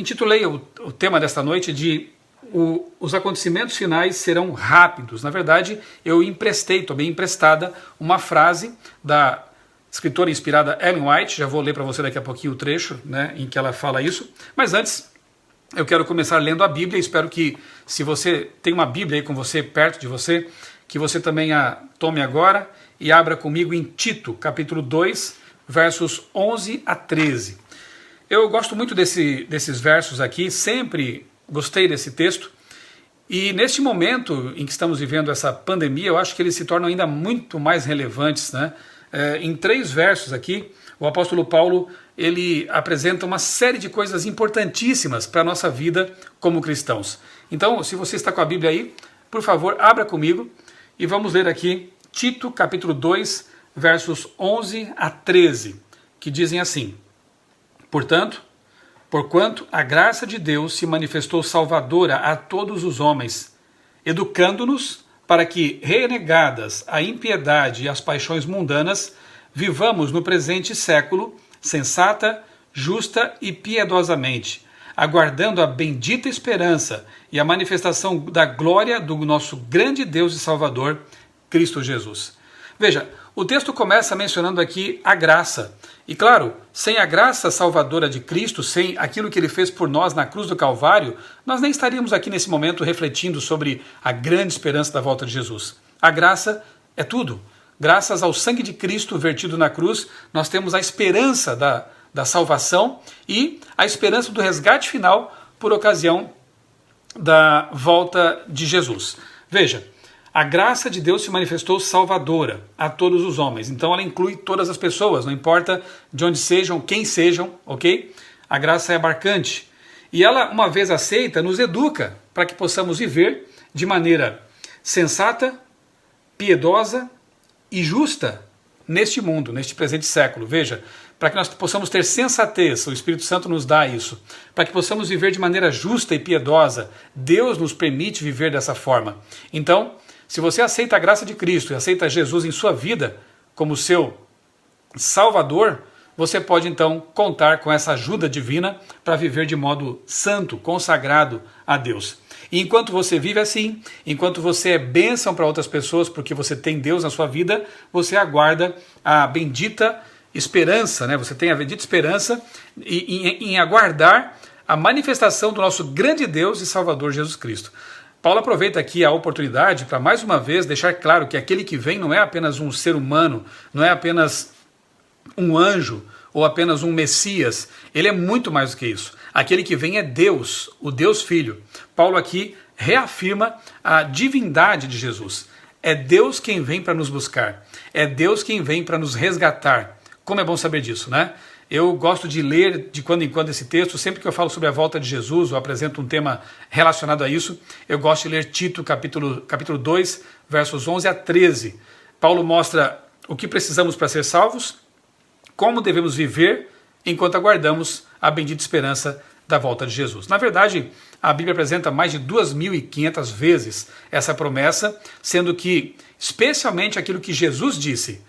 intitulei o tema desta noite de os acontecimentos finais serão rápidos. Na verdade, eu tomei emprestada uma frase da escritora inspirada Ellen White, já vou ler para você daqui a pouquinho o trecho, né, em que ela fala isso, mas antes eu quero começar lendo a Bíblia. Espero que, se você tem uma Bíblia aí com você, perto de você, que você também a tome agora e abra comigo em Tito, capítulo 2, versos 11 a 13. Eu gosto muito desses versos aqui, sempre gostei desse texto, e neste momento em que estamos vivendo essa pandemia, eu acho que eles se tornam ainda muito mais relevantes, né? Em 3 versos aqui, o apóstolo Paulo ele apresenta uma série de coisas importantíssimas para a nossa vida como cristãos. Então, se você está com a Bíblia aí, por favor, abra comigo e vamos ler aqui Tito, capítulo 2, versos 11 a 13, que dizem assim: Portanto, porquanto a graça de Deus se manifestou salvadora a todos os homens, educando-nos para que, renegadas a impiedade e as paixões mundanas, vivamos no presente século sensata, justa e piedosamente, aguardando a bendita esperança e a manifestação da glória do nosso grande Deus e Salvador, Cristo Jesus. Veja, o texto começa mencionando aqui a graça. E claro, sem a graça salvadora de Cristo, sem aquilo que ele fez por nós na cruz do Calvário, nós nem estaríamos aqui nesse momento refletindo sobre a grande esperança da volta de Jesus. A graça é tudo. Graças ao sangue de Cristo vertido na cruz, nós temos a esperança da salvação e a esperança do resgate final por ocasião da volta de Jesus. Veja, a graça de Deus se manifestou salvadora a todos os homens. Então ela inclui todas as pessoas, não importa de onde sejam, quem sejam, ok? A graça é abarcante. E ela, uma vez aceita, nos educa para que possamos viver de maneira sensata, piedosa e justa neste mundo, neste presente século. Veja, para que nós possamos ter sensatez, o Espírito Santo nos dá isso, para que possamos viver de maneira justa e piedosa, Deus nos permite viver dessa forma. Então, se você aceita a graça de Cristo e aceita Jesus em sua vida como seu Salvador, você pode então contar com essa ajuda divina para viver de modo santo, consagrado a Deus. E enquanto você vive assim, enquanto você é bênção para outras pessoas porque você tem Deus na sua vida, você aguarda a bendita esperança, né? Você tem a bendita esperança em aguardar a manifestação do nosso grande Deus e Salvador Jesus Cristo. Paulo aproveita aqui a oportunidade para mais uma vez deixar claro que aquele que vem não é apenas um ser humano, não é apenas um anjo ou apenas um Messias, ele é muito mais do que isso. Aquele que vem é Deus, o Deus Filho. Paulo aqui reafirma a divindade de Jesus. É Deus quem vem para nos buscar, é Deus quem vem para nos resgatar. Como é bom saber disso, né? Eu gosto de ler de quando em quando esse texto, sempre que eu falo sobre a volta de Jesus ou apresento um tema relacionado a isso, eu gosto de ler Tito, capítulo 2, versos 11 a 13. Paulo mostra o que precisamos para ser salvos, como devemos viver enquanto aguardamos a bendita esperança da volta de Jesus. Na verdade, a Bíblia apresenta mais de 2.500 vezes essa promessa, sendo que, especialmente aquilo que Jesus disse,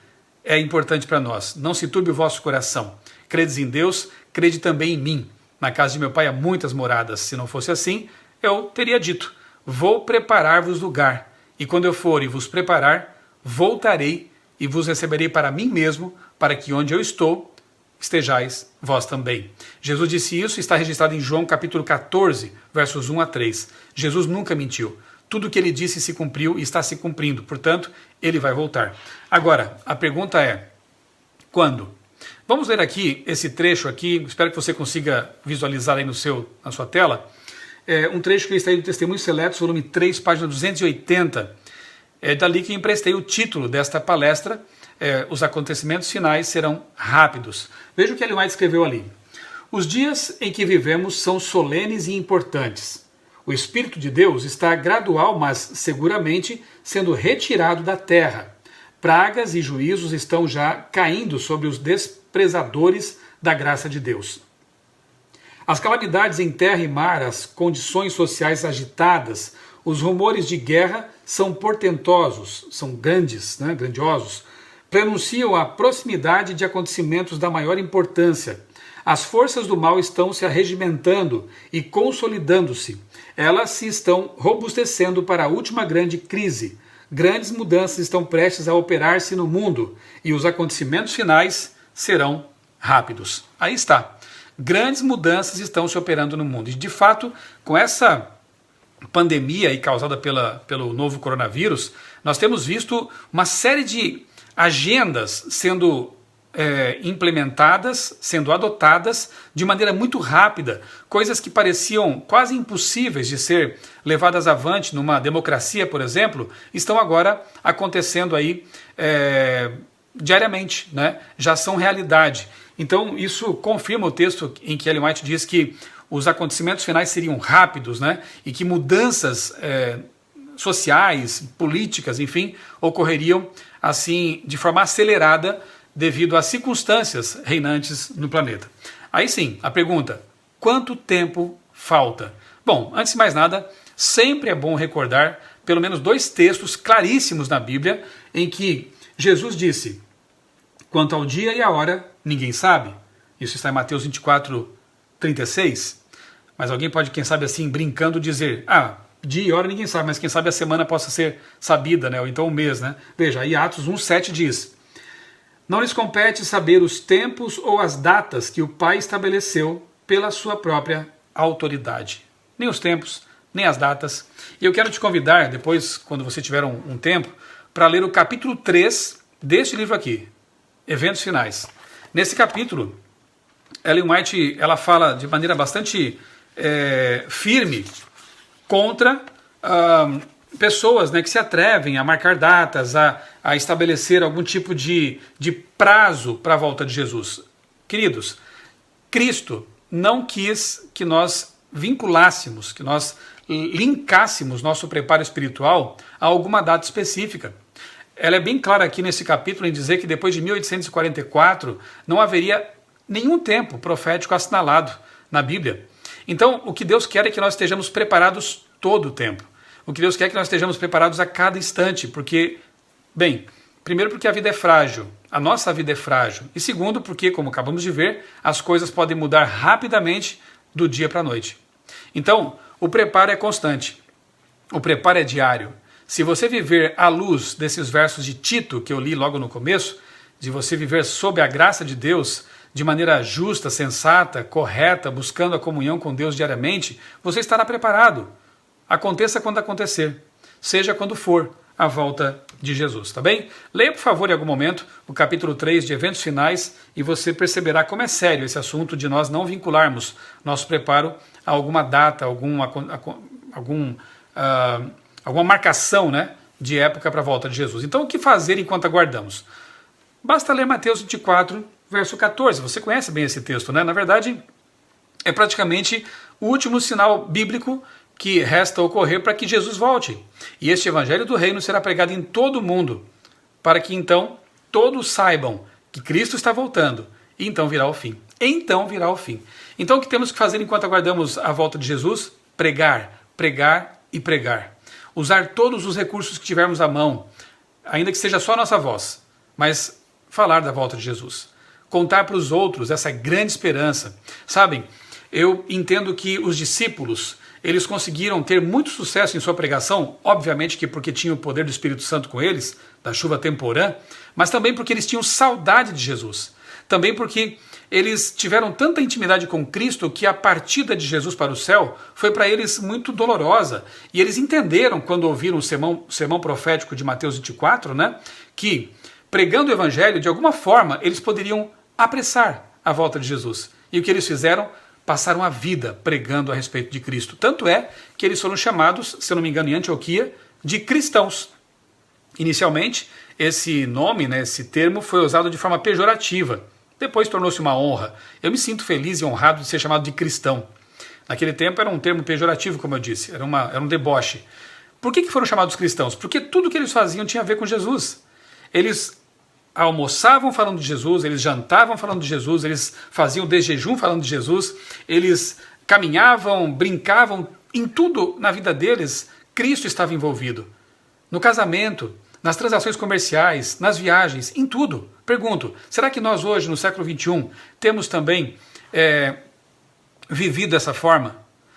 é importante para nós. Não se turbe o vosso coração. Credes em Deus, crede também em mim. Na casa de meu pai há muitas moradas. Se não fosse assim, eu teria dito: vou preparar-vos lugar. E quando eu for e vos preparar, voltarei e vos receberei para mim mesmo, para que onde eu estou, estejais vós também. Jesus disse isso, está registrado em João capítulo 14, versos 1 a 3. Jesus nunca mentiu. Tudo o que ele disse se cumpriu e está se cumprindo. Portanto, ele vai voltar. Agora, a pergunta é: quando? Vamos ler aqui esse trecho aqui, espero que você consiga visualizar aí na sua tela. Um trecho que está aí do Testemunhos Seletos, volume 3, página 280. É dali que emprestei o título desta palestra. Os acontecimentos finais serão rápidos. Veja o que Ellen White escreveu ali. Os dias em que vivemos são solenes e importantes. O Espírito de Deus está gradual, mas seguramente sendo retirado da terra. Pragas e juízos estão já caindo sobre os desprezadores da graça de Deus. As calamidades em terra e mar, as condições sociais agitadas, os rumores de guerra são portentosos, são grandes, grandiosos, prenunciam a proximidade de acontecimentos da maior importância. As forças do mal estão se arregimentando e consolidando-se. Elas se estão robustecendo para a última grande crise. Grandes mudanças estão prestes a operar-se no mundo e os acontecimentos finais serão rápidos. Aí está. Grandes mudanças estão se operando no mundo. E, de fato, com essa pandemia aí causada pelo novo coronavírus, nós temos visto uma série de agendas sendo implementadas, sendo adotadas de maneira muito rápida, coisas que pareciam quase impossíveis de ser levadas avante numa democracia, por exemplo, estão agora acontecendo aí diariamente, né? Já são realidade. Então isso confirma o texto em que Ellen White diz que os acontecimentos finais seriam rápidos, né? E que mudanças sociais, políticas, enfim, ocorreriam assim de forma acelerada devido às circunstâncias reinantes no planeta. Aí sim, a pergunta: quanto tempo falta? Bom, antes de mais nada, sempre é bom recordar pelo menos dois textos claríssimos na Bíblia em que Jesus disse: quanto ao dia e à hora, ninguém sabe. Isso está em Mateus 24, 36. Mas alguém pode, quem sabe assim, brincando, dizer: dia e hora ninguém sabe, mas quem sabe a semana possa ser sabida, né? Ou então o mês, né? Veja, aí Atos 1,7 diz: não lhes compete saber os tempos ou as datas que o Pai estabeleceu pela sua própria autoridade. Nem os tempos, nem as datas. E eu quero te convidar, depois, quando você tiver um tempo, para ler o capítulo 3 deste livro aqui, Eventos Finais. Nesse capítulo, Ellen White ela fala de maneira bastante firme contra pessoas, né, que se atrevem a marcar datas, a estabelecer algum tipo de prazo para a volta de Jesus. Queridos, Cristo não quis que nós vinculássemos, que nós linkássemos nosso preparo espiritual a alguma data específica. Ela é bem clara aqui nesse capítulo em dizer que depois de 1844 não haveria nenhum tempo profético assinalado na Bíblia. Então, o que Deus quer é que nós estejamos preparados todo o tempo. O que Deus quer é que nós estejamos preparados a cada instante, porque, bem, primeiro porque a vida é frágil, a nossa vida é frágil, e segundo porque, como acabamos de ver, as coisas podem mudar rapidamente do dia para a noite. Então, o preparo é constante, o preparo é diário. Se você viver à luz desses versos de Tito, que eu li logo no começo, de você viver sob a graça de Deus, de maneira justa, sensata, correta, buscando a comunhão com Deus diariamente, você estará preparado. Aconteça quando acontecer, seja quando for a volta de Jesus, tá bem? Leia, por favor, em algum momento, o capítulo 3 de Eventos Finais e você perceberá como é sério esse assunto de nós não vincularmos nosso preparo a alguma data, alguma marcação, né, de época para a volta de Jesus. Então, o que fazer enquanto aguardamos? Basta ler Mateus 24, verso 14. Você conhece bem esse texto, né? Na verdade, é praticamente o último sinal bíblico que resta ocorrer para que Jesus volte. E este evangelho do reino será pregado em todo o mundo, para que então todos saibam que Cristo está voltando, e então virá o fim. Então virá o fim. Então o que temos que fazer enquanto aguardamos a volta de Jesus? Pregar, pregar e pregar. Usar todos os recursos que tivermos à mão, ainda que seja só a nossa voz, mas falar da volta de Jesus. Contar para os outros essa grande esperança. Sabem, eu entendo que os discípulos, eles conseguiram ter muito sucesso em sua pregação, obviamente que porque tinham o poder do Espírito Santo com eles, da chuva temporã, mas também porque eles tinham saudade de Jesus. Também porque eles tiveram tanta intimidade com Cristo que a partida de Jesus para o céu foi para eles muito dolorosa. E eles entenderam, quando ouviram o sermão profético de Mateus 24, né, que pregando o Evangelho, de alguma forma, eles poderiam apressar a volta de Jesus. E o que eles fizeram? Passaram a vida pregando a respeito de Cristo. Tanto é que eles foram chamados, se eu não me engano, em Antioquia, de cristãos. Inicialmente, esse nome, né, esse termo, foi usado de forma pejorativa. Depois tornou-se uma honra. Eu me sinto feliz e honrado de ser chamado de cristão. Naquele tempo era um termo pejorativo, como eu disse, era um deboche. Por que foram chamados cristãos? Porque tudo que eles faziam tinha a ver com Jesus. Eles almoçavam falando de Jesus, eles jantavam falando de Jesus, eles faziam de jejum falando de Jesus, eles caminhavam, brincavam, em tudo na vida deles, Cristo estava envolvido. No casamento, nas transações comerciais, nas viagens, em tudo. Pergunto, será que nós hoje, no século XXI, temos também vivido dessa forma?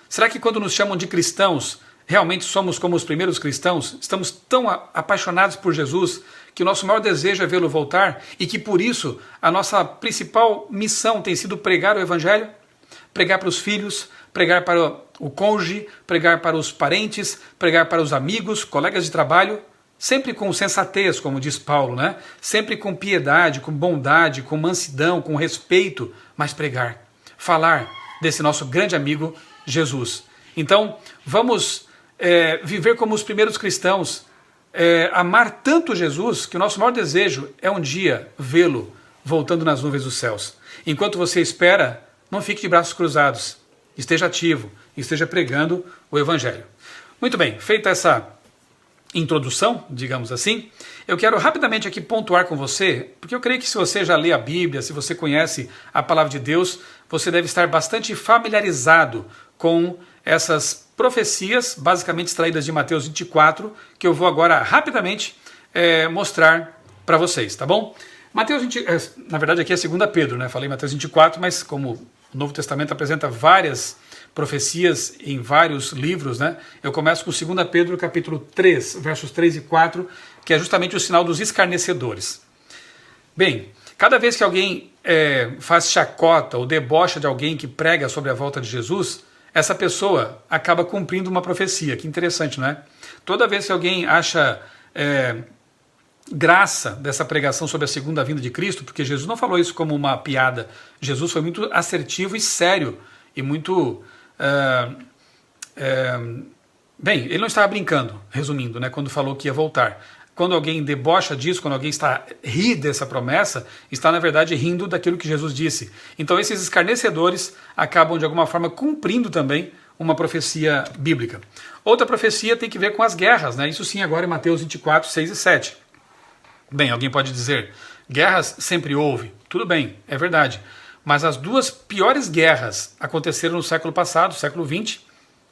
Será que quando nos chamam de cristãos, realmente somos como os primeiros cristãos? Estamos tão apaixonados por Jesus que o nosso maior desejo é vê-lo voltar e que por isso a nossa principal missão tem sido pregar o Evangelho? Pregar para os filhos, pregar para o cônjuge, pregar para os parentes, pregar para os amigos, colegas de trabalho, sempre com sensatez, como diz Paulo, né? Sempre com piedade, com bondade, com mansidão, com respeito, mas pregar, falar desse nosso grande amigo Jesus. Então, vamos viver como os primeiros cristãos, amar tanto Jesus que o nosso maior desejo é um dia vê-lo voltando nas nuvens dos céus. Enquanto você espera, não fique de braços cruzados, esteja ativo, esteja pregando o Evangelho. Muito bem, feita essa introdução, digamos assim, eu quero rapidamente aqui pontuar com você, porque eu creio que se você já lê a Bíblia, se você conhece a Palavra de Deus, você deve estar bastante familiarizado com essas profecias, basicamente extraídas de Mateus 24, que eu vou agora rapidamente mostrar para vocês, tá bom? Mateus 20, na verdade aqui é 2 Pedro, né? Falei Mateus 24, mas como o Novo Testamento apresenta várias profecias em vários livros, né? Eu começo com 2 Pedro capítulo 3, versos 3 e 4, que é justamente o sinal dos escarnecedores. Bem, cada vez que alguém faz chacota ou debocha de alguém que prega sobre a volta de Jesus, essa pessoa acaba cumprindo uma profecia. Que interessante, não é? Toda vez que alguém acha graça dessa pregação sobre a segunda vinda de Cristo, porque Jesus não falou isso como uma piada, Jesus foi muito assertivo e sério, e muito... bem, ele não estava brincando, resumindo, né, quando falou que ia voltar. Quando alguém debocha disso, quando alguém ri dessa promessa, está na verdade rindo daquilo que Jesus disse. Então esses escarnecedores acabam de alguma forma cumprindo também uma profecia bíblica. Outra profecia tem que ver com as guerras, né? Isso sim agora em Mateus 24, 6 e 7. Bem, alguém pode dizer, guerras sempre houve. Tudo bem, é verdade. Mas as duas piores guerras aconteceram no século passado, século XX.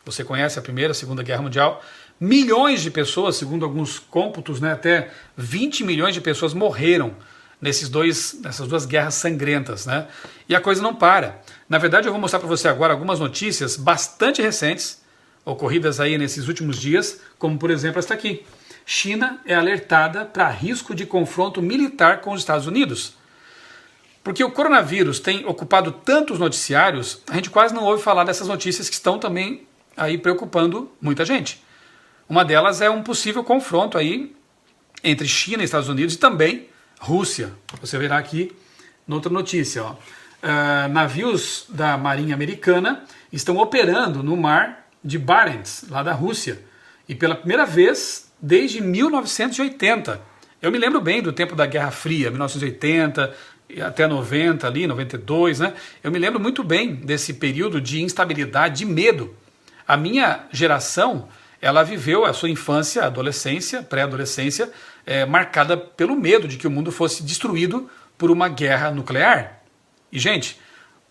Você conhece a Primeira e a Segunda Guerra Mundial. Milhões de pessoas, segundo alguns cômputos, né, até 20 milhões de pessoas morreram nessas duas guerras sangrentas, né? E a coisa não para. Na verdade, eu vou mostrar para você agora algumas notícias bastante recentes, ocorridas aí nesses últimos dias, como por exemplo esta aqui. China é alertada para risco de confronto militar com os Estados Unidos. Porque o coronavírus tem ocupado tantos noticiários, a gente quase não ouve falar dessas notícias que estão também aí preocupando muita gente. Uma delas é um possível confronto aí entre China e Estados Unidos e também Rússia. Você verá aqui noutra notícia. Ó. Navios da Marinha Americana estão operando no mar de Barents, lá da Rússia. E pela primeira vez desde 1980. Eu me lembro bem do tempo da Guerra Fria, 1980 até 90 ali, 92, né? Eu me lembro muito bem desse período de instabilidade, de medo. A minha geração, ela viveu a sua infância, adolescência, pré-adolescência, marcada pelo medo de que o mundo fosse destruído por uma guerra nuclear. E, gente,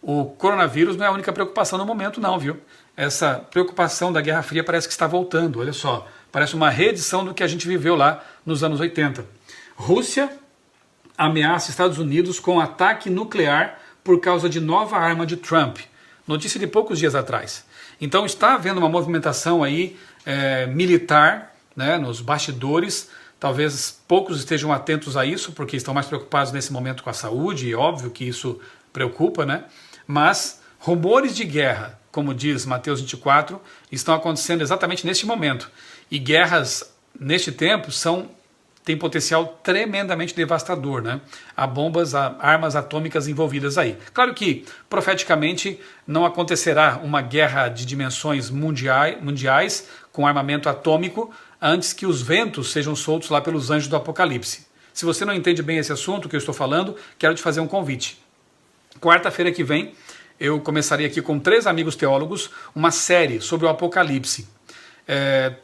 o coronavírus não é a única preocupação no momento, não, viu? Essa preocupação da Guerra Fria parece que está voltando, olha só. Parece uma reedição do que a gente viveu lá nos anos 80. Rússia ameaça Estados Unidos com ataque nuclear por causa de nova arma de Trump. Notícia de poucos dias atrás. Então está havendo uma movimentação aí militar, né, nos bastidores. Talvez poucos estejam atentos a isso, porque estão mais preocupados nesse momento com a saúde, e óbvio que isso preocupa, né? Mas rumores de guerra, como diz Mateus 24, estão acontecendo exatamente neste momento. E guerras neste tempo têm potencial tremendamente devastador, né? Há bombas, há armas atômicas envolvidas aí. Claro que, profeticamente, não acontecerá uma guerra de dimensões mundiais com armamento atômico antes que os ventos sejam soltos lá pelos anjos do Apocalipse. Se você não entende bem esse assunto que eu estou falando, quero te fazer um convite. Quarta-feira que vem, eu começarei aqui com 3 amigos teólogos uma série sobre o Apocalipse.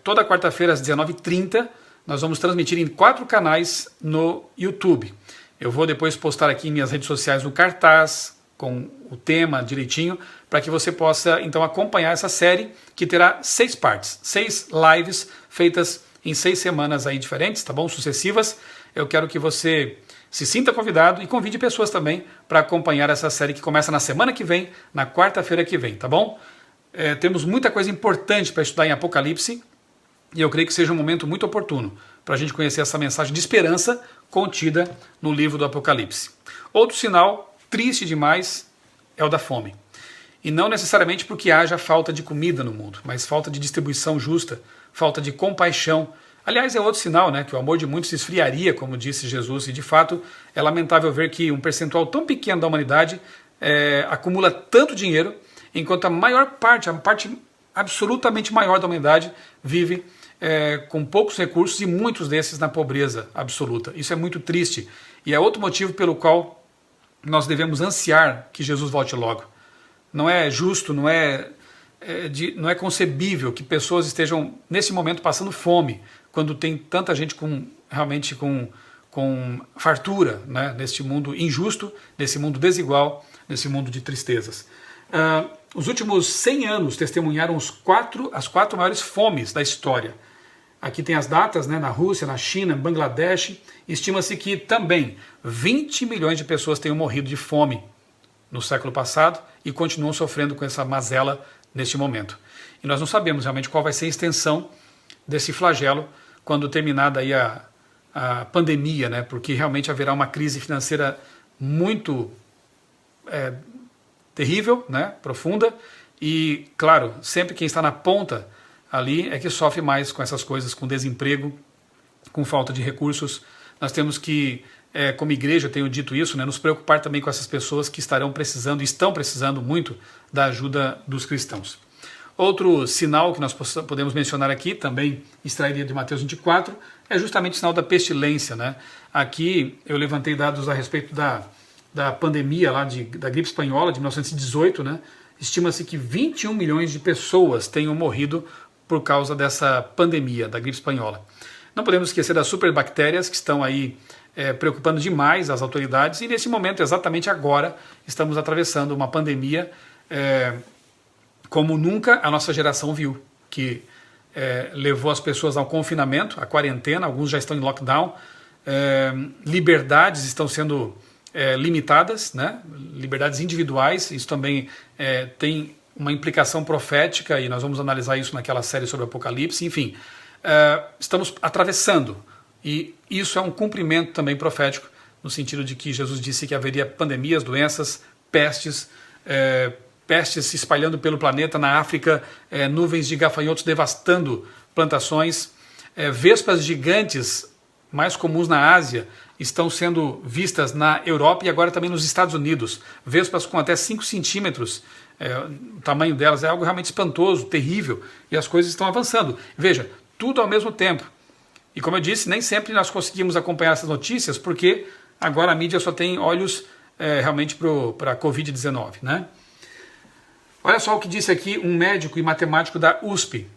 Toda quarta-feira às 19h30 nós vamos transmitir em 4 canais no YouTube. Eu vou depois postar aqui em minhas redes sociais um cartaz com o tema direitinho, para que você possa então acompanhar essa série que terá 6 partes, 6 lives feitas em 6 semanas aí diferentes, tá bom? Sucessivas. Eu quero que você Se sinta convidado e convide pessoas também para acompanhar essa série que começa na semana que vem, na quarta-feira que vem, tá bom? Temos muita coisa importante para estudar em Apocalipse e eu creio que seja um momento muito oportuno para a gente conhecer essa mensagem de esperança contida no livro do Apocalipse. Outro sinal triste demais é o da fome. E não necessariamente porque haja falta de comida no mundo, mas falta de distribuição justa, falta de compaixão. Aliás, é outro sinal, né, que o amor de muitos se esfriaria, como disse Jesus, e de fato é lamentável ver que um percentual tão pequeno da humanidade acumula tanto dinheiro, enquanto a parte absolutamente maior da humanidade vive com poucos recursos e muitos desses na pobreza absoluta. Isso é muito triste e é outro motivo pelo qual nós devemos ansiar que Jesus volte logo. Não é justo, não é concebível que pessoas estejam nesse momento passando fome, quando tem tanta gente realmente com fartura, né, neste mundo injusto, nesse mundo desigual, nesse mundo de tristezas. Os últimos 100 anos testemunharam as quatro maiores fomes da história. Aqui tem as datas, né, na Rússia, na China, Bangladesh. Estima-se que também 20 milhões de pessoas tenham morrido de fome no século passado e continuam sofrendo com essa mazela neste momento. E nós não sabemos realmente qual vai ser a extensão desse flagelo quando terminada aí a pandemia, né, porque realmente haverá uma crise financeira muito terrível, né, profunda, e, claro, sempre quem está na ponta ali é que sofre mais com essas coisas, com desemprego, com falta de recursos. Nós temos que, como igreja, eu tenho dito isso, né, nos preocupar também com essas pessoas que estão precisando muito da ajuda dos cristãos. Outro sinal que nós podemos mencionar aqui, também extraído de Mateus 24, é justamente o sinal da pestilência, né? Aqui eu levantei dados a respeito da pandemia lá da gripe espanhola de 1918, né? Estima-se que 21 milhões de pessoas tenham morrido por causa dessa pandemia da gripe espanhola. Não podemos esquecer das superbactérias que estão aí preocupando demais as autoridades, e nesse momento, exatamente agora, estamos atravessando uma pandemia como nunca a nossa geração viu, que levou as pessoas ao confinamento, à quarentena, alguns já estão em lockdown, liberdades estão sendo limitadas, né? Liberdades individuais, isso também tem uma implicação profética, e nós vamos analisar isso naquela série sobre Apocalipse. Enfim, estamos atravessando, e isso é um cumprimento também profético, no sentido de que Jesus disse que haveria pandemias, doenças, pestes se espalhando pelo planeta, na África, nuvens de gafanhotos devastando plantações, vespas gigantes mais comuns na Ásia estão sendo vistas na Europa e agora também nos Estados Unidos. Vespas com até 5 centímetros, o tamanho delas é algo realmente espantoso, terrível, e as coisas estão avançando. Veja, tudo ao mesmo tempo. E como eu disse, nem sempre nós conseguimos acompanhar essas notícias, porque agora a mídia só tem olhos realmente para a Covid-19, né? Olha só o que disse aqui um médico e matemático da USP.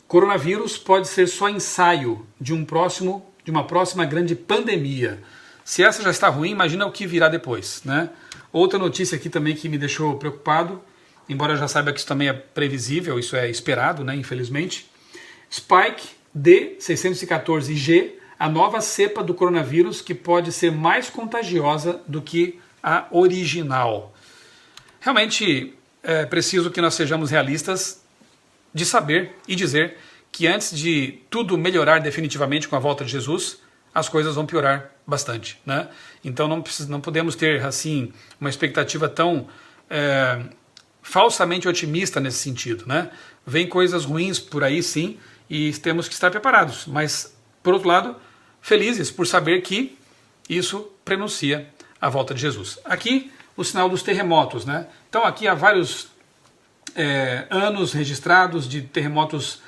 Coronavírus pode ser só ensaio de uma próxima grande pandemia. Se essa já está ruim, imagina o que virá depois, né? Outra notícia aqui também que me deixou preocupado, embora eu já saiba que isso também é previsível, isso é esperado, né, infelizmente. Spike D614G, a nova cepa do coronavírus que pode ser mais contagiosa do que a original. Realmente é preciso que nós sejamos realistas de saber e dizer que antes de tudo melhorar definitivamente com a volta de Jesus, as coisas vão piorar bastante, né? Então não podemos ter assim uma expectativa tão falsamente otimista nesse sentido, né? Vem coisas ruins por aí, sim, e temos que estar preparados, mas por outro lado, felizes por saber que isso prenuncia a volta de Jesus. Aqui o sinal dos terremotos, né? Então aqui há vários anos registrados de terremotos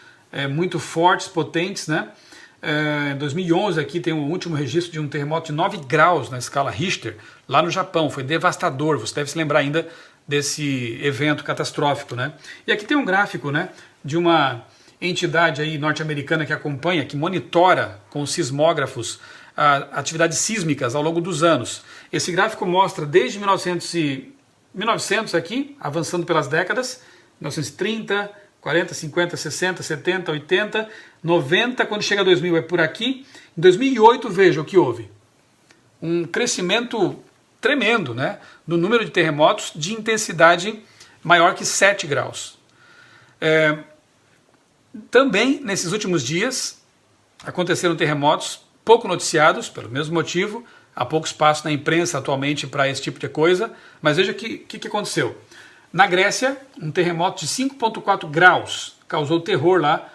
muito fortes, potentes, né? Em 2011 aqui tem o último registro de um terremoto de 9 graus na escala Richter, lá no Japão, foi devastador, você deve se lembrar ainda desse evento catastrófico, né? E aqui tem um gráfico, né, de uma entidade aí norte-americana que acompanha, que monitora com os sismógrafos atividades sísmicas ao longo dos anos. Esse gráfico mostra desde 1900 aqui, avançando pelas décadas, 1930, 40, 50, 60, 70, 80, 90, quando chega a 2000 é por aqui. Em 2008, veja o que houve. um crescimento tremendo, né, no número de terremotos de intensidade maior que 7 graus. Também, nesses últimos dias, aconteceram terremotos pouco noticiados, pelo mesmo motivo, há pouco espaço na imprensa atualmente para esse tipo de coisa, mas veja o que aconteceu. Na Grécia, um terremoto de 5,4 graus causou terror lá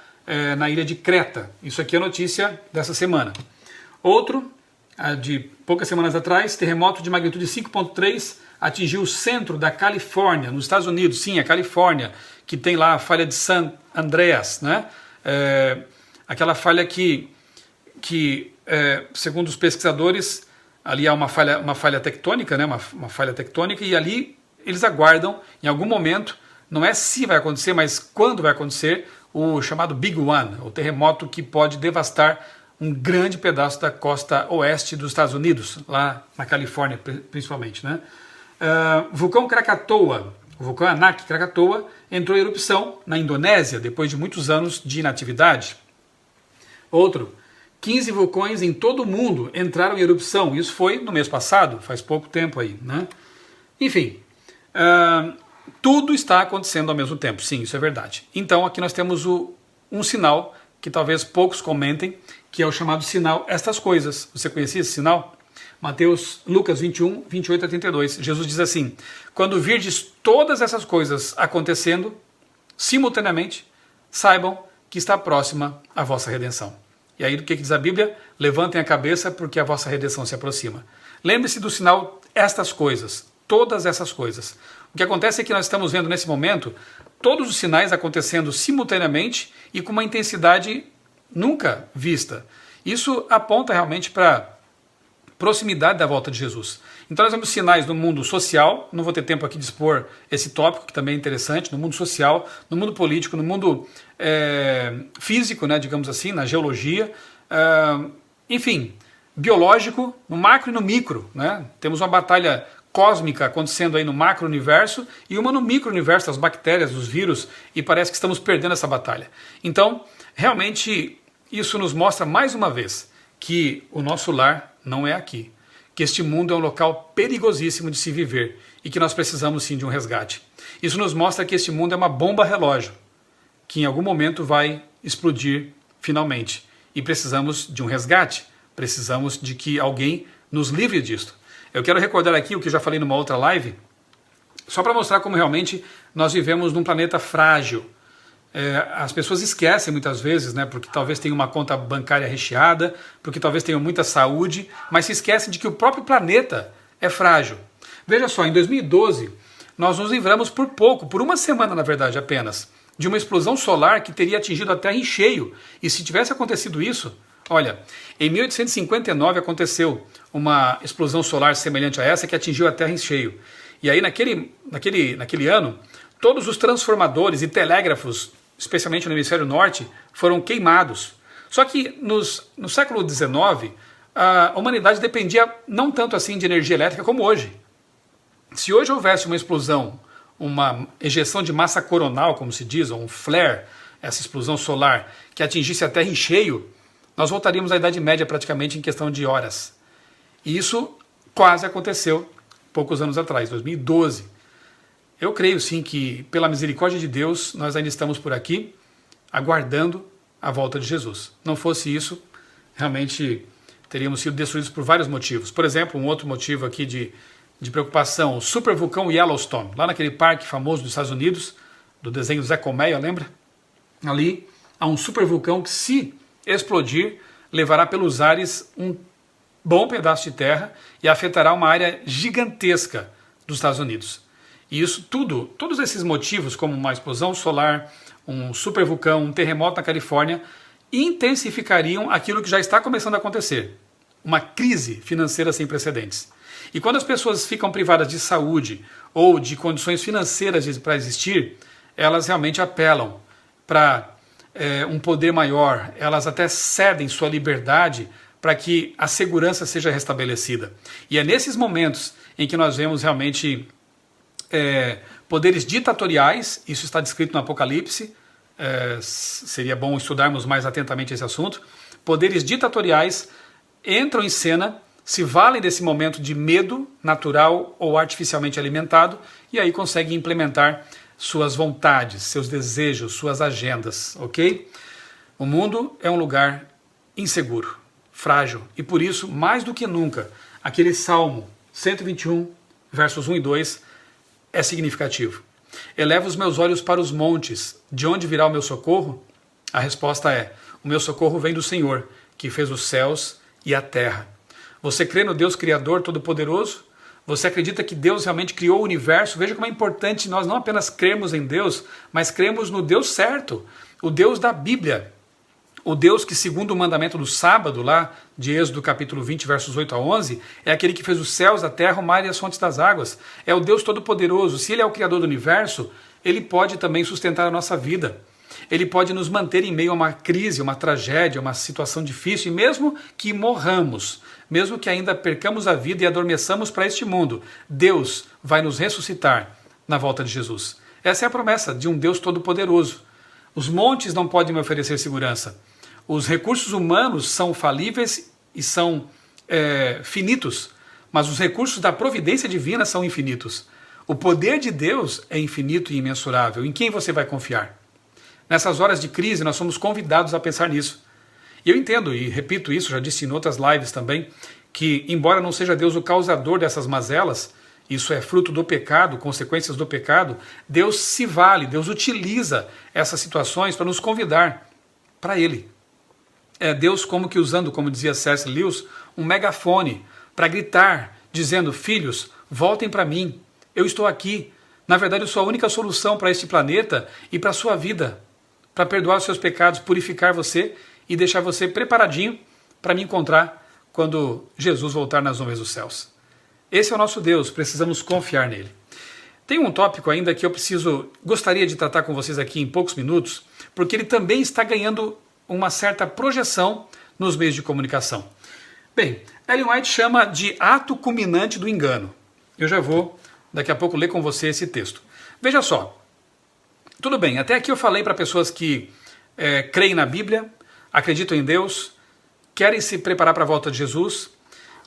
na ilha de Creta. Isso aqui é a notícia dessa semana. Outro, de poucas semanas atrás, terremoto de magnitude 5,3 atingiu o centro da Califórnia, nos Estados Unidos. Sim, a Califórnia, que tem lá a falha de San Andreas, né? Aquela falha que segundo os pesquisadores, ali há uma falha tectônica, né? uma falha tectônica, e ali eles aguardam, em algum momento, não é se vai acontecer, mas quando vai acontecer, o chamado Big One, o terremoto que pode devastar um grande pedaço da costa oeste dos Estados Unidos, lá na Califórnia principalmente, né? Vulcão Krakatoa, o vulcão Anak Krakatoa, entrou em erupção na Indonésia depois de muitos anos de inatividade. Outro, 15 vulcões em todo o mundo entraram em erupção. Isso foi no mês passado, faz pouco tempo aí, né? Enfim, tudo está acontecendo ao mesmo tempo, sim, isso é verdade. Então aqui nós temos um sinal que talvez poucos comentem, que é o chamado sinal Estas Coisas. Você conhecia esse sinal? Lucas 21, 28 a 32. Jesus diz assim: quando virdes todas essas coisas acontecendo simultaneamente, saibam que está próxima a vossa redenção. E aí, do que diz a Bíblia? Levantem a cabeça, porque a vossa redenção se aproxima. Lembre-se do sinal Estas Coisas, todas essas coisas. O que acontece é que nós estamos vendo nesse momento todos os sinais acontecendo simultaneamente e com uma intensidade nunca vista. Isso aponta realmente para proximidade da volta de Jesus. Então nós vemos sinais no mundo social, não vou ter tempo aqui de expor esse tópico, que também é interessante, no mundo social, no mundo político, no mundo físico, né, digamos assim, na geologia, enfim, biológico, no macro e no micro, né? Temos uma batalha cósmica acontecendo aí no macro-universo e uma no micro-universo, as bactérias, os vírus, e parece que estamos perdendo essa batalha. Então, realmente, isso nos mostra mais uma vez que o nosso lar não é aqui, que este mundo é um local perigosíssimo de se viver e que nós precisamos sim de um resgate. Isso nos mostra que este mundo é uma bomba relógio, que em algum momento vai explodir finalmente. E precisamos de um resgate, precisamos de que alguém nos livre disto. Eu quero recordar aqui o que eu já falei numa outra live, só para mostrar como realmente nós vivemos num planeta frágil. As pessoas esquecem muitas vezes, né, porque talvez tenham uma conta bancária recheada, porque talvez tenham muita saúde, mas se esquecem de que o próprio planeta é frágil. Veja só, em 2012, nós nos livramos por pouco, por uma semana na verdade apenas, de uma explosão solar que teria atingido a Terra em cheio. E se tivesse acontecido isso, olha, em 1859 aconteceu uma explosão solar semelhante a essa que atingiu a Terra em cheio. E aí naquele ano, todos os transformadores e telégrafos, especialmente no hemisfério norte, foram queimados. Só que no século XIX, a humanidade dependia não tanto assim de energia elétrica como hoje. Se hoje houvesse uma explosão, uma ejeção de massa coronal, como se diz, ou um flare, essa explosão solar, que atingisse a Terra em cheio, nós voltaríamos à Idade Média praticamente em questão de horas. E isso quase aconteceu poucos anos atrás, 2012. Eu creio sim que, pela misericórdia de Deus, nós ainda estamos por aqui, aguardando a volta de Jesus. Não fosse isso, realmente teríamos sido destruídos por vários motivos. Por exemplo, um outro motivo aqui de preocupação, o supervulcão Yellowstone, lá naquele parque famoso dos Estados Unidos, do desenho Zé Colmeia, lembra? Ali há um supervulcão que, se explodir, levará pelos ares um bom pedaço de terra e afetará uma área gigantesca dos Estados Unidos. E isso tudo, todos esses motivos, como uma explosão solar, um supervulcão, um terremoto na Califórnia, intensificariam aquilo que já está começando a acontecer, uma crise financeira sem precedentes. E quando as pessoas ficam privadas de saúde ou de condições financeiras para existir, elas realmente apelam para um poder maior, elas até cedem sua liberdade para que a segurança seja restabelecida. E é nesses momentos em que nós vemos realmente poderes ditatoriais, isso está descrito no Apocalipse, seria bom estudarmos mais atentamente esse assunto. Poderes ditatoriais entram em cena se valem desse momento de medo natural ou artificialmente alimentado e aí conseguem implementar suas vontades, seus desejos, suas agendas, ok? O mundo é um lugar inseguro, frágil e por isso, mais do que nunca, aquele Salmo 121, versos 1 e 2 é significativo. Eleva os meus olhos para os montes, de onde virá o meu socorro? A resposta é: o meu socorro vem do Senhor, que fez os céus e a terra. Você crê no Deus Criador Todo-Poderoso? Você acredita que Deus realmente criou o universo? Veja como é importante nós não apenas cremos em Deus, mas cremos no Deus certo, o Deus da Bíblia. O Deus que, segundo o mandamento do sábado, lá de Êxodo capítulo 20, versos 8 a 11, é aquele que fez os céus, a terra, o mar e as fontes das águas. É o Deus Todo-Poderoso. Se Ele é o Criador do universo, Ele pode também sustentar a nossa vida. Ele pode nos manter em meio a uma crise, uma tragédia, uma situação difícil, e mesmo que morramos, mesmo que ainda percamos a vida e adormeçamos para este mundo, Deus vai nos ressuscitar na volta de Jesus. Essa é a promessa de um Deus Todo-Poderoso. Os montes não podem me oferecer segurança. Os recursos humanos são falíveis e são finitos, mas os recursos da providência divina são infinitos. O poder de Deus é infinito e imensurável. Em quem você vai confiar? Nessas horas de crise, nós somos convidados a pensar nisso. E eu entendo, e repito isso, já disse em outras lives também, que embora não seja Deus o causador dessas mazelas, isso é fruto do pecado, consequências do pecado, Deus se vale, Deus utiliza essas situações para nos convidar para Ele. É Deus como que usando, como dizia C.S. Lewis, um megafone para gritar, dizendo: filhos, voltem para mim, eu estou aqui. Na verdade, eu sou a única solução para este planeta e para a sua vida, para perdoar os seus pecados, purificar você e deixar você preparadinho para me encontrar quando Jesus voltar nas nuvens dos céus. Esse é o nosso Deus, precisamos confiar nele. Tem um tópico ainda que eu gostaria de tratar com vocês aqui em poucos minutos, porque ele também está ganhando uma certa projeção nos meios de comunicação. Bem, Ellen White chama de ato culminante do engano. Eu já vou, daqui a pouco, ler com você esse texto. Veja só, tudo bem, até aqui eu falei para pessoas que creem na Bíblia, acreditam em Deus, querem se preparar para a volta de Jesus,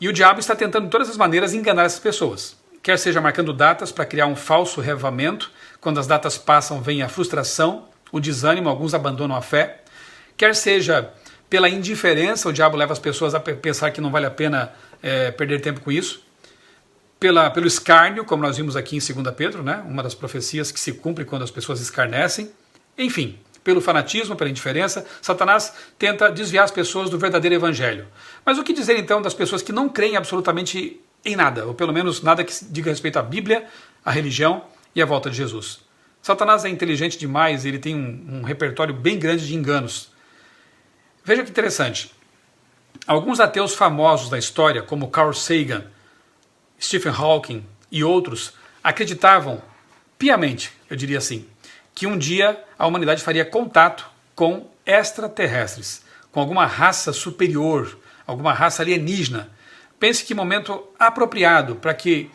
e o diabo está tentando de todas as maneiras enganar essas pessoas. Quer seja marcando datas para criar um falso reavivamento, quando as datas passam vem a frustração, o desânimo, alguns abandonam a fé. Quer seja pela indiferença, o diabo leva as pessoas a pensar que não vale a pena perder tempo com isso. Pelo escárnio, como nós vimos aqui em 2 Pedro, né? Uma das profecias que se cumpre quando as pessoas escarnecem. Enfim, pelo fanatismo, pela indiferença, Satanás tenta desviar as pessoas do verdadeiro evangelho. Mas o que dizer então das pessoas que não creem absolutamente em nada, ou pelo menos nada que diga respeito à Bíblia, à religião e à volta de Jesus? Satanás é inteligente demais, ele tem um repertório bem grande de enganos. Veja que interessante. Alguns ateus famosos da história, como Carl Sagan, Stephen Hawking e outros, acreditavam piamente, eu diria assim, que um dia a humanidade faria contato com extraterrestres, com alguma raça superior, alguma raça alienígena. Pense que momento apropriado para que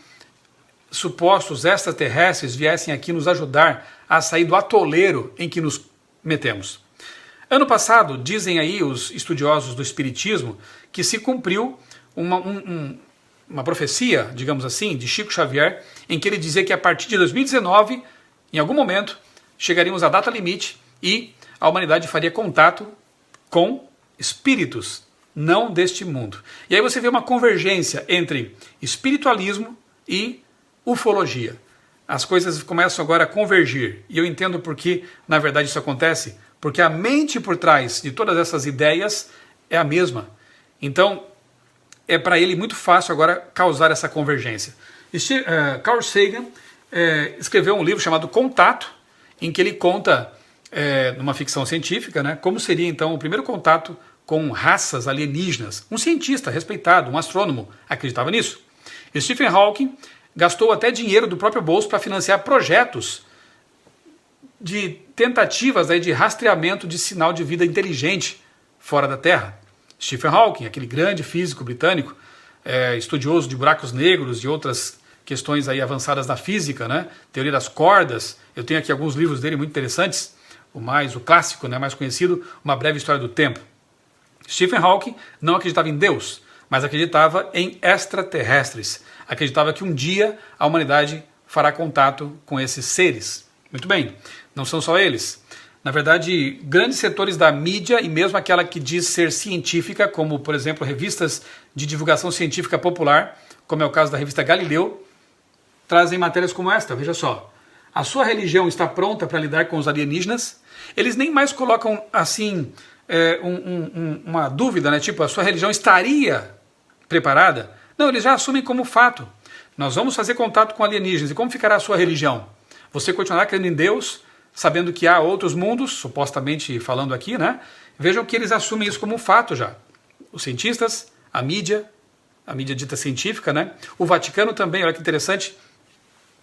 supostos extraterrestres viessem aqui nos ajudar a sair do atoleiro em que nos metemos. Ano passado, dizem aí os estudiosos do espiritismo, que se cumpriu uma profecia, digamos assim, de Chico Xavier, em que ele dizia que a partir de 2019, em algum momento, chegaríamos à data limite e a humanidade faria contato com espíritos, não deste mundo. E aí você vê uma convergência entre espiritualismo e ufologia. As coisas começam agora a convergir. E eu entendo por que, na verdade, isso acontece. Porque a mente por trás de todas essas ideias é a mesma. Então, é para ele muito fácil agora causar essa convergência. Carl Sagan escreveu um livro chamado Contato, em que ele conta, numa ficção científica, né, como seria então o primeiro contato com raças alienígenas. Um cientista respeitado, um astrônomo, acreditava nisso. E Stephen Hawking gastou até dinheiro do próprio bolso para financiar projetos de tentativas aí de rastreamento de sinal de vida inteligente fora da Terra. Stephen Hawking, aquele grande físico britânico, estudioso de buracos negros e outras questões aí avançadas da física, né? Teoria das cordas. Eu tenho aqui alguns livros dele muito interessantes. O clássico, né, mais conhecido, Uma Breve História do Tempo. Stephen Hawking não acreditava em Deus, mas acreditava em extraterrestres. Acreditava que um dia a humanidade fará contato com esses seres. Muito bem, não são só eles. Na verdade, grandes setores da mídia e mesmo aquela que diz ser científica, como, por exemplo, revistas de divulgação científica popular, como é o caso da revista Galileu, trazem matérias como esta, veja só. A sua religião está pronta para lidar com os alienígenas? Eles nem mais colocam, assim, uma dúvida, né? Tipo, a sua religião estaria preparada? Não, eles já assumem como fato. Nós vamos fazer contato com alienígenas. E como ficará a sua religião? Você continuará crendo em Deus, sabendo que há outros mundos, supostamente falando aqui, né? Vejam que eles assumem isso como um fato já. Os cientistas, a mídia dita científica, né? O Vaticano também, olha que interessante.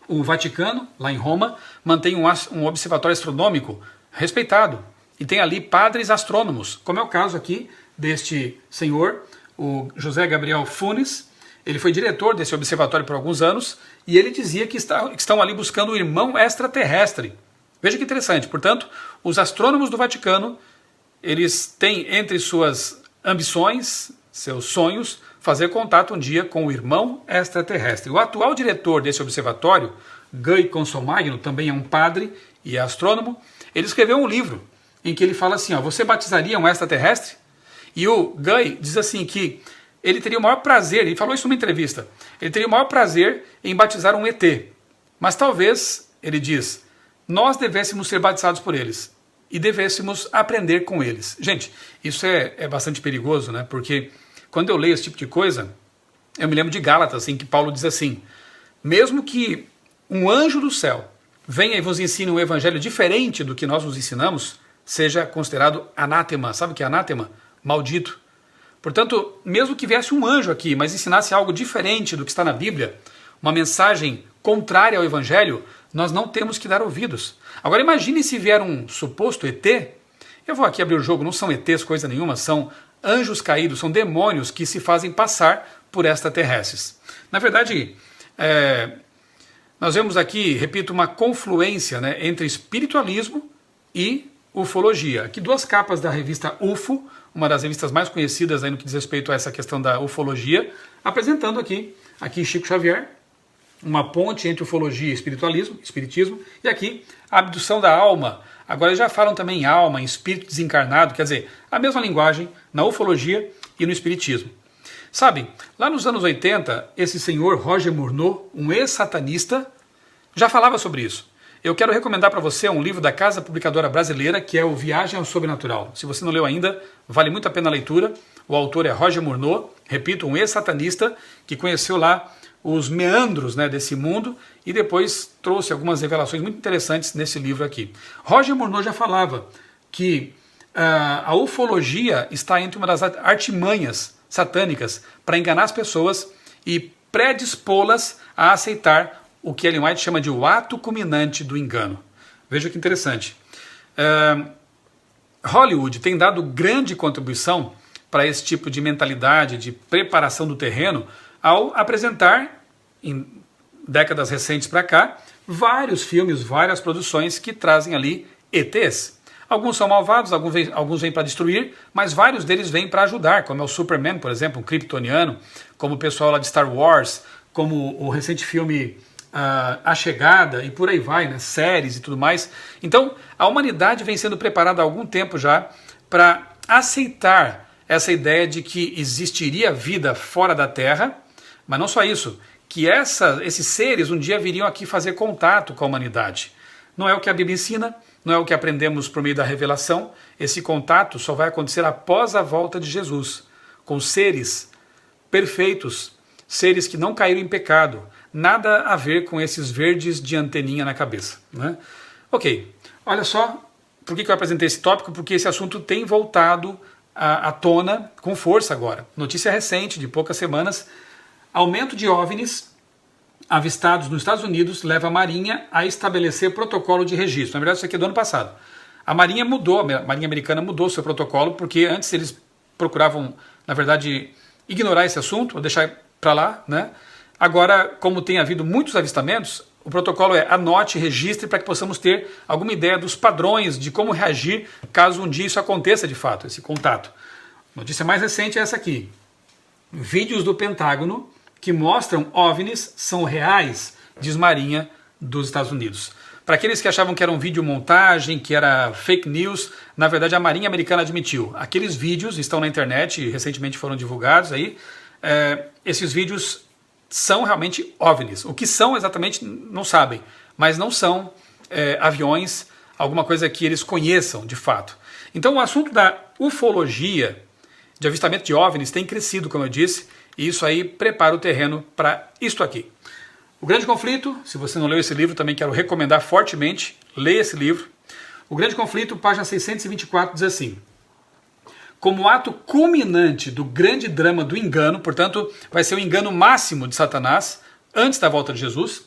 O Vaticano, lá em Roma, mantém um observatório astronômico respeitado. E tem ali padres astrônomos, como é o caso aqui deste senhor, o José Gabriel Funes. Ele foi diretor desse observatório por alguns anos e ele dizia que estão ali buscando o irmão extraterrestre. Veja que interessante. Portanto, os astrônomos do Vaticano, eles têm entre suas ambições, seus sonhos, fazer contato um dia com o irmão extraterrestre. O atual diretor desse observatório, Guy Consolmagno, também é um padre e é astrônomo. Ele escreveu um livro em que ele fala assim, ó, você batizaria um extraterrestre? E o Guy diz assim que ele teria o maior prazer, ele falou isso numa entrevista, ele teria o maior prazer em batizar um ET. Mas talvez, ele diz, nós devêssemos ser batizados por eles e devêssemos aprender com eles. Gente, isso é bastante perigoso, né? Porque quando eu leio esse tipo de coisa, eu me lembro de Gálatas, em que Paulo diz assim, mesmo que um anjo do céu venha e vos ensine um evangelho diferente do que nós nos ensinamos, seja considerado anátema. Sabe o que é anátema? Maldito. Portanto, mesmo que viesse um anjo aqui, mas ensinasse algo diferente do que está na Bíblia, uma mensagem contrária ao evangelho, nós não temos que dar ouvidos. Agora imagine se vier um suposto ET, eu vou aqui abrir o jogo, não são ETs coisa nenhuma, são anjos caídos, são demônios que se fazem passar por extraterrestres. Na verdade, nós vemos aqui, repito, uma confluência, né, entre espiritualismo e ufologia. Aqui duas capas da revista UFO, uma das revistas mais conhecidas aí no que diz respeito a essa questão da ufologia, apresentando aqui Chico Xavier, uma ponte entre ufologia e espiritismo, e aqui a abdução da alma. Agora eles já falam também em alma, em espírito desencarnado, quer dizer, a mesma linguagem na ufologia e no espiritismo. Sabe, lá nos anos 80, esse senhor Roger Murnau, um ex-satanista, já falava sobre isso. Eu quero recomendar para você um livro da Casa Publicadora Brasileira, que é o Viagem ao Sobrenatural. Se você não leu ainda, vale muito a pena a leitura. O autor é Roger Murnau, repito, um ex-satanista que conheceu lá os meandros, né, desse mundo e depois trouxe algumas revelações muito interessantes nesse livro aqui. Roger Murnau já falava que a ufologia está entre uma das artimanhas satânicas para enganar as pessoas e predispô-las a aceitar o que Ellen White chama de o ato culminante do engano. Veja que interessante. Hollywood tem dado grande contribuição para esse tipo de mentalidade, de preparação do terreno, ao apresentar, em décadas recentes para cá, vários filmes, várias produções que trazem ali ETs. Alguns são malvados, alguns vêm para destruir, mas vários deles vêm para ajudar, como é o Superman, por exemplo, um kryptoniano, como o pessoal lá de Star Wars, como o recente filme A Chegada, e por aí vai, né? Séries e tudo mais. Então, a humanidade vem sendo preparada há algum tempo já para aceitar essa ideia de que existiria vida fora da Terra, mas não só isso, que esses seres um dia viriam aqui fazer contato com a humanidade. Não é o que a Bíblia ensina, não é o que aprendemos por meio da revelação. Esse contato só vai acontecer após a volta de Jesus, com seres perfeitos, seres que não caíram em pecado, nada a ver com esses verdes de anteninha na cabeça, né? Ok, olha só, por que eu apresentei esse tópico? Porque esse assunto tem voltado à tona com força agora. Notícia recente, de poucas semanas, aumento de OVNIs avistados nos Estados Unidos leva a Marinha a estabelecer protocolo de registro. Na verdade, isso aqui é do ano passado. A Marinha Americana mudou seu protocolo, porque antes eles procuravam, na verdade, ignorar esse assunto, ou deixar para lá, né? Agora, como tem havido muitos avistamentos, o protocolo é anote, registre, para que possamos ter alguma ideia dos padrões de como reagir caso um dia isso aconteça de fato, esse contato. Notícia mais recente é essa aqui. vídeos do Pentágono que mostram OVNIs são reais, diz Marinha dos Estados Unidos. Para aqueles que achavam que era um vídeo montagem, que era fake news, na verdade a Marinha Americana admitiu. Aqueles vídeos estão na internet e recentemente foram divulgados aí. Esses vídeos são realmente OVNIs. O que são exatamente não sabem, mas não são aviões, alguma coisa que eles conheçam de fato. Então o assunto da ufologia, de avistamento de OVNIs, tem crescido, como eu disse, e isso aí prepara o terreno para isto aqui. O Grande Conflito, se você não leu esse livro, também quero recomendar fortemente, leia esse livro. O Grande Conflito, página 624, diz assim: como ato culminante do grande drama do engano, portanto, vai ser o engano máximo de Satanás, antes da volta de Jesus,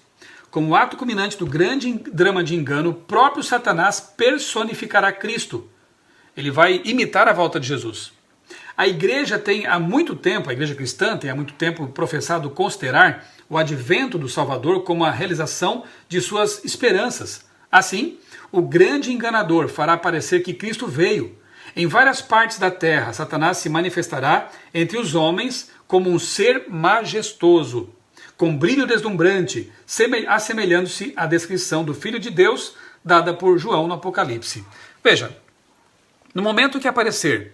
como ato culminante do grande drama de engano, o próprio Satanás personificará Cristo. Ele vai imitar a volta de Jesus. A igreja tem há muito tempo, a igreja cristã tem há muito tempo professado considerar o advento do Salvador como a realização de suas esperanças. Assim, o grande enganador fará parecer que Cristo veio. Em várias partes da terra, Satanás se manifestará entre os homens como um ser majestoso, com brilho deslumbrante, assemelhando-se à descrição do Filho de Deus dada por João no Apocalipse. Veja, no momento que aparecer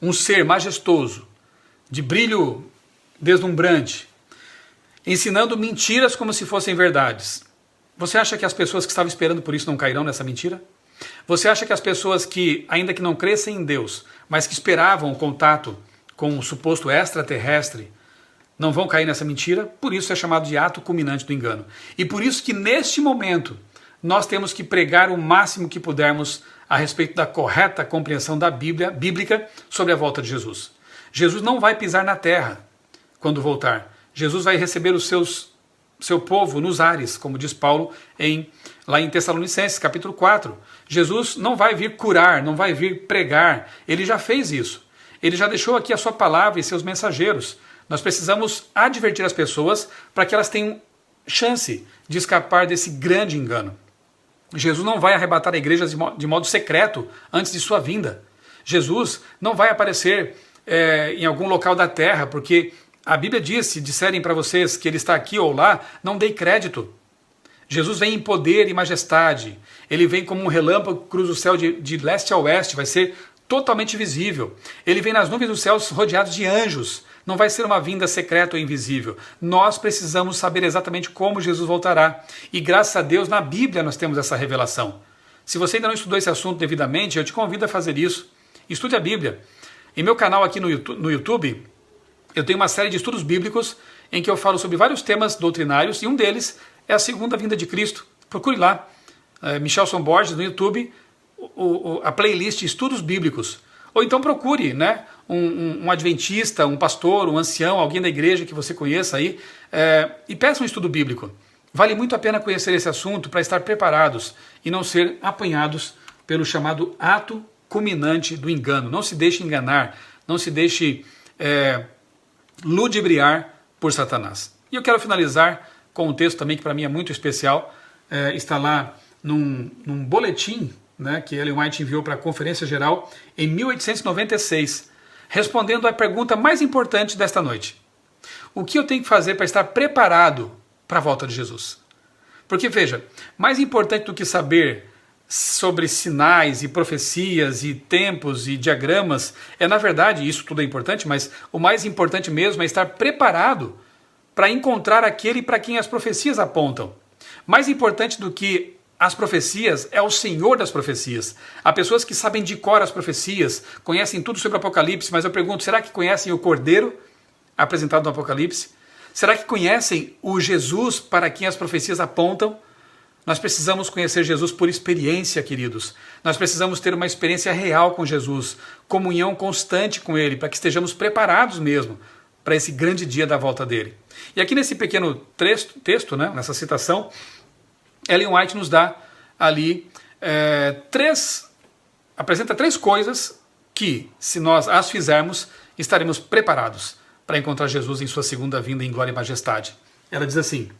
um ser majestoso, de brilho deslumbrante, ensinando mentiras como se fossem verdades, você acha que as pessoas que estavam esperando por isso não cairão nessa mentira? Você acha que as pessoas que, ainda que não crescem em Deus, mas que esperavam o contato com o suposto extraterrestre, não vão cair nessa mentira? Por isso é chamado de ato culminante do engano. E por isso que neste momento nós temos que pregar o máximo que pudermos a respeito da correta compreensão da Bíblia bíblica sobre a volta de Jesus. Jesus não vai pisar na terra quando voltar. Jesus vai receber seu povo nos ares, como diz Paulo lá em Tessalonicenses, capítulo 4. Jesus não vai vir curar, não vai vir pregar. Ele já fez isso. Ele já deixou aqui a sua palavra e seus mensageiros. Nós precisamos advertir as pessoas para que elas tenham chance de escapar desse grande engano. Jesus não vai arrebatar a igreja de modo secreto antes de sua vinda. Jesus não vai aparecer em algum local da terra, porque a Bíblia diz, se disserem para vocês que ele está aqui ou lá, não dei crédito. Jesus vem em poder e majestade. Ele vem como um relâmpago que cruza o céu de leste a oeste, vai ser totalmente visível. Ele vem nas nuvens dos céus rodeados de anjos. Não vai ser uma vinda secreta ou invisível. Nós precisamos saber exatamente como Jesus voltará. E graças a Deus, na Bíblia nós temos essa revelação. Se você ainda não estudou esse assunto devidamente, eu te convido a fazer isso. Estude a Bíblia. Em meu canal aqui no YouTube, eu tenho uma série de estudos bíblicos em que eu falo sobre vários temas doutrinários, e um deles é a segunda vinda de Cristo. Procure lá, Michelson Borges, no YouTube, a playlist Estudos Bíblicos. Ou então procure, né, um adventista, um pastor, um ancião, alguém da igreja que você conheça aí, e peça um estudo bíblico. Vale muito a pena conhecer esse assunto para estar preparados e não ser apanhados pelo chamado ato culminante do engano. Não se deixe enganar, não se deixe ludibriar por Satanás. E eu quero finalizar com um texto também que para mim é muito especial, está lá num boletim, né, que Ellen White enviou para a Conferência Geral em 1896, respondendo à pergunta mais importante desta noite: o que eu tenho que fazer para estar preparado para a volta de Jesus? Porque veja, mais importante do que saber sobre sinais e profecias e tempos e diagramas na verdade, isso tudo é importante, mas o mais importante mesmo é estar preparado para encontrar aquele para quem as profecias apontam. Mais importante do que as profecias é o Senhor das profecias. Há pessoas que sabem de cor as profecias, conhecem tudo sobre o Apocalipse, mas eu pergunto, será que conhecem o Cordeiro apresentado no Apocalipse? Será que conhecem o Jesus para quem as profecias apontam? Nós precisamos conhecer Jesus por experiência, queridos. Nós precisamos ter uma experiência real com Jesus, comunhão constante com Ele, para que estejamos preparados mesmo para esse grande dia da volta dele. E aqui nesse pequeno texto, né, nessa citação, Ellen White nos dá ali apresenta três coisas que, se nós as fizermos, estaremos preparados para encontrar Jesus em sua segunda vinda em glória e majestade. Ela diz assim: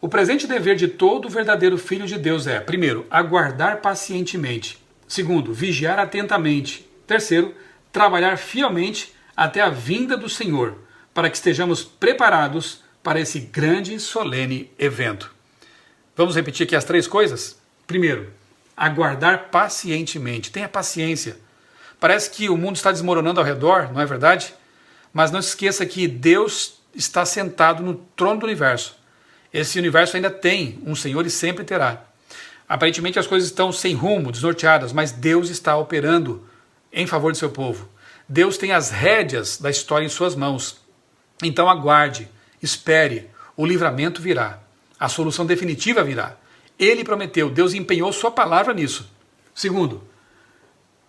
o presente dever de todo verdadeiro filho de Deus é, primeiro, aguardar pacientemente. Segundo, vigiar atentamente. Terceiro, trabalhar fielmente até a vinda do Senhor, para que estejamos preparados para esse grande e solene evento. Vamos repetir aqui as 3 coisas? Primeiro, aguardar pacientemente. Tenha paciência. Parece que o mundo está desmoronando ao redor, não é verdade? Mas não se esqueça que Deus está sentado no trono do universo. Esse universo ainda tem um Senhor e sempre terá. Aparentemente as coisas estão sem rumo, desnorteadas, mas Deus está operando em favor do seu povo. Deus tem as rédeas da história em suas mãos. Então aguarde, espere, o livramento virá. A solução definitiva virá. Ele prometeu, Deus empenhou sua palavra nisso. Segundo,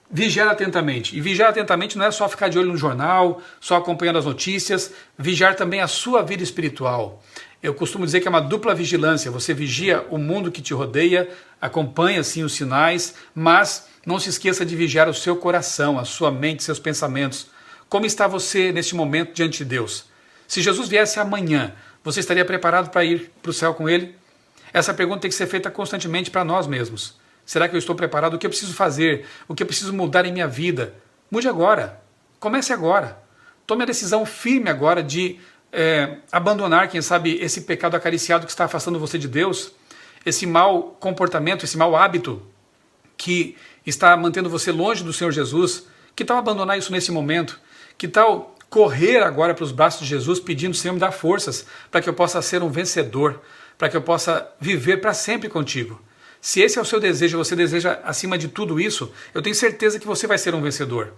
vigiar atentamente. E vigiar atentamente não é só ficar de olho no jornal, só acompanhando as notícias, vigiar também a sua vida espiritual. Eu costumo dizer que é uma dupla vigilância. Você vigia o mundo que te rodeia, acompanha sim os sinais, mas não se esqueça de vigiar o seu coração, a sua mente, seus pensamentos. Como está você neste momento diante de Deus? Se Jesus viesse amanhã, você estaria preparado para ir para o céu com Ele? Essa pergunta tem que ser feita constantemente para nós mesmos. Será que eu estou preparado? O que eu preciso fazer? O que eu preciso mudar em minha vida? Mude agora. Comece agora. Tome a decisão firme agora de abandonar, quem sabe, esse pecado acariciado que está afastando você de Deus, esse mau comportamento, esse mau hábito que está mantendo você longe do Senhor Jesus. Que tal abandonar isso nesse momento? Que tal correr agora para os braços de Jesus pedindo: Senhor, me dá forças para que eu possa ser um vencedor, para que eu possa viver para sempre contigo. Se esse é o seu desejo, você deseja acima de tudo isso, eu tenho certeza que você vai ser um vencedor.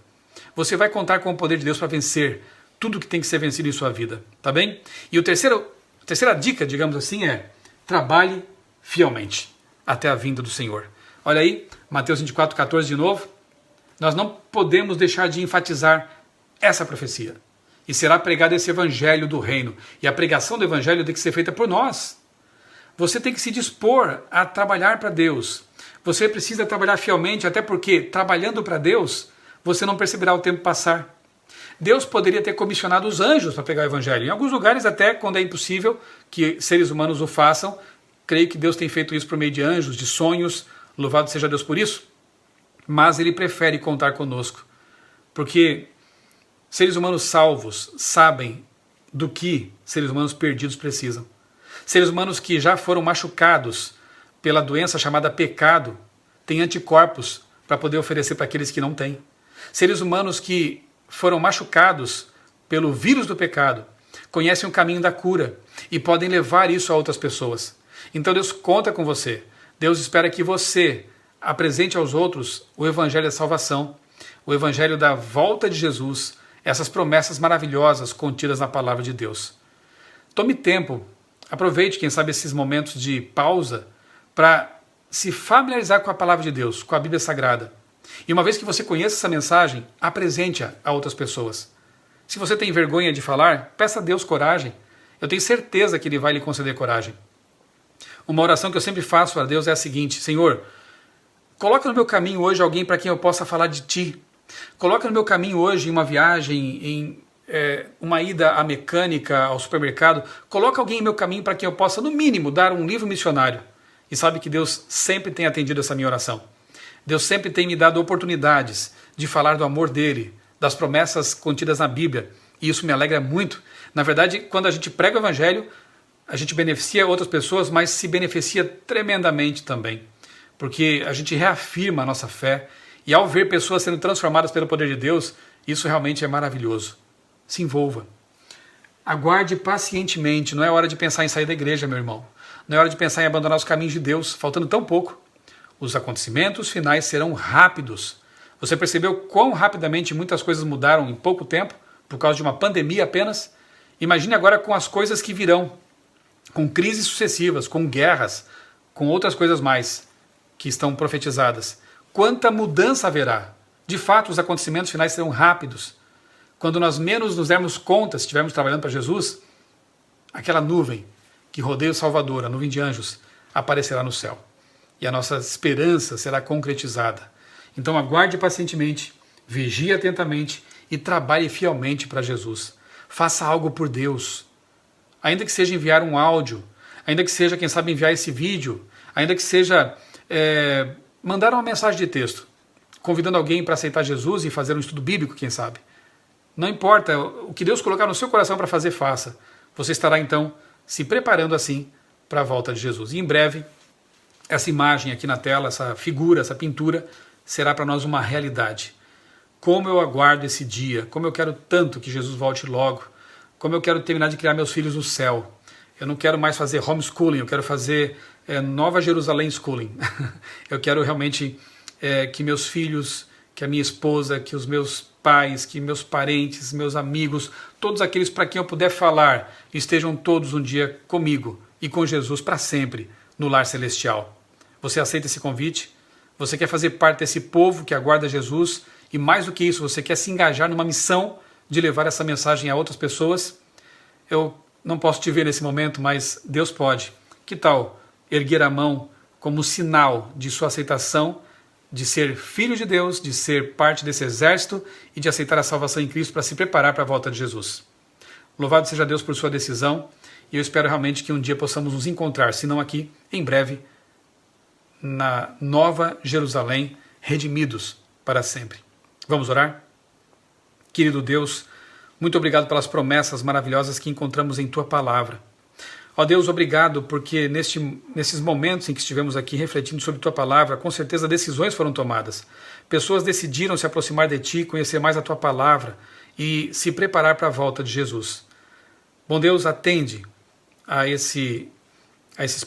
Você vai contar com o poder de Deus para vencer tudo que tem que ser vencido em sua vida, tá bem? E a terceira dica, digamos assim, é: trabalhe fielmente até a vinda do Senhor. Olha aí, Mateus 24:14 de novo. Nós não podemos deixar de enfatizar essa profecia. E será pregado esse evangelho do reino. E a pregação do evangelho tem que ser feita por nós. Você tem que se dispor a trabalhar para Deus. Você precisa trabalhar fielmente, até porque, trabalhando para Deus, você não perceberá o tempo passar. Deus poderia ter comissionado os anjos para pregar o evangelho. Em alguns lugares, até quando é impossível que seres humanos o façam, creio que Deus tem feito isso por meio de anjos, de sonhos. Louvado seja Deus por isso. Mas Ele prefere contar conosco. Porque seres humanos salvos sabem do que seres humanos perdidos precisam. Seres humanos que já foram machucados pela doença chamada pecado têm anticorpos para poder oferecer para aqueles que não têm. Seres humanos que foram machucados pelo vírus do pecado conhecem o caminho da cura e podem levar isso a outras pessoas. Então Deus conta com você. Deus espera que você apresente aos outros o evangelho da salvação, o evangelho da volta de Jesus, essas promessas maravilhosas contidas na palavra de Deus. Tome tempo, aproveite, quem sabe, esses momentos de pausa para se familiarizar com a palavra de Deus, com a Bíblia Sagrada. E uma vez que você conheça essa mensagem, apresente-a a outras pessoas. Se você tem vergonha de falar, peça a Deus coragem. Eu tenho certeza que Ele vai lhe conceder coragem. Uma oração que eu sempre faço a Deus é a seguinte: Senhor, coloca no meu caminho hoje alguém para quem eu possa falar de Ti. Coloca no meu caminho hoje, em uma viagem, em uma ida à mecânica, ao supermercado, coloca alguém em meu caminho para quem eu possa, no mínimo, dar um livro missionário. E sabe que Deus sempre tem atendido essa minha oração. Deus sempre tem me dado oportunidades de falar do amor dEle, das promessas contidas na Bíblia, e isso me alegra muito. Na verdade, quando a gente prega o Evangelho, a gente beneficia outras pessoas, mas se beneficia tremendamente também, porque a gente reafirma a nossa fé, e ao ver pessoas sendo transformadas pelo poder de Deus, isso realmente é maravilhoso. Se envolva. Aguarde pacientemente, não é hora de pensar em sair da igreja, meu irmão. Não é hora de pensar em abandonar os caminhos de Deus, faltando tão pouco. Os acontecimentos finais serão rápidos. Você percebeu quão rapidamente muitas coisas mudaram em pouco tempo, por causa de uma pandemia apenas? Imagine agora com as coisas que virão, com crises sucessivas, com guerras, com outras coisas mais que estão profetizadas. Quanta mudança haverá! De fato, os acontecimentos finais serão rápidos. Quando nós menos nos dermos conta, se estivermos trabalhando para Jesus, aquela nuvem que rodeia o Salvador, a nuvem de anjos, aparecerá no céu. E a nossa esperança será concretizada. Então aguarde pacientemente, vigie atentamente e trabalhe fielmente para Jesus. Faça algo por Deus. Ainda que seja enviar um áudio, ainda que seja, quem sabe, enviar esse vídeo, ainda que seja mandar uma mensagem de texto, convidando alguém para aceitar Jesus e fazer um estudo bíblico, quem sabe. Não importa o que Deus colocar no seu coração para fazer, faça. Você estará então se preparando assim para a volta de Jesus. E em breve, essa imagem aqui na tela, essa figura, essa pintura, será para nós uma realidade. Como eu aguardo esse dia, como eu quero tanto que Jesus volte logo, como eu quero terminar de criar meus filhos no céu. Eu não quero mais fazer homeschooling, eu quero fazer Nova Jerusalém Schooling. Eu quero realmente que meus filhos, que a minha esposa, que os meus pais, que meus parentes, meus amigos, todos aqueles para quem eu puder falar, estejam todos um dia comigo e com Jesus para sempre no lar celestial. Você aceita esse convite? Você quer fazer parte desse povo que aguarda Jesus? E mais do que isso, você quer se engajar numa missão de levar essa mensagem a outras pessoas? Eu não posso te ver nesse momento, mas Deus pode. Que tal erguer a mão como sinal de sua aceitação, de ser filho de Deus, de ser parte desse exército e de aceitar a salvação em Cristo para se preparar para a volta de Jesus? Louvado seja Deus por sua decisão e eu espero realmente que um dia possamos nos encontrar, se não aqui, em breve, na Nova Jerusalém, redimidos para sempre. Vamos orar? Querido Deus, muito obrigado pelas promessas maravilhosas que encontramos em Tua Palavra. Ó Deus, obrigado porque nesses momentos em que estivemos aqui refletindo sobre Tua Palavra, com certeza decisões foram tomadas. Pessoas decidiram se aproximar de Ti, conhecer mais a Tua Palavra e se preparar para a volta de Jesus. Bom Deus, atende a esses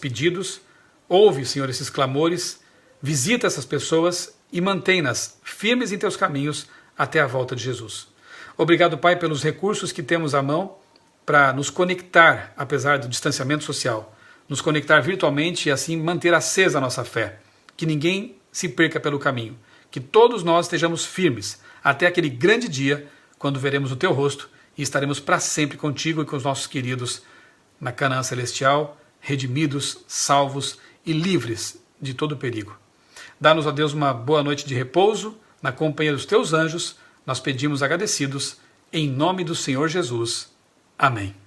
pedidos, ouve, Senhor, esses clamores, visita essas pessoas e mantém-nas firmes em Teus caminhos até a volta de Jesus. Obrigado, Pai, pelos recursos que temos à mão para nos conectar, apesar do distanciamento social, nos conectar virtualmente e assim manter acesa a nossa fé. Que ninguém se perca pelo caminho, que todos nós estejamos firmes até aquele grande dia quando veremos o Teu rosto e estaremos para sempre contigo e com os nossos queridos na Canaã Celestial, redimidos, salvos e livres de todo perigo. Dá-nos, ó Deus, uma boa noite de repouso, na companhia dos Teus anjos, nós pedimos agradecidos, em nome do Senhor Jesus. Amém.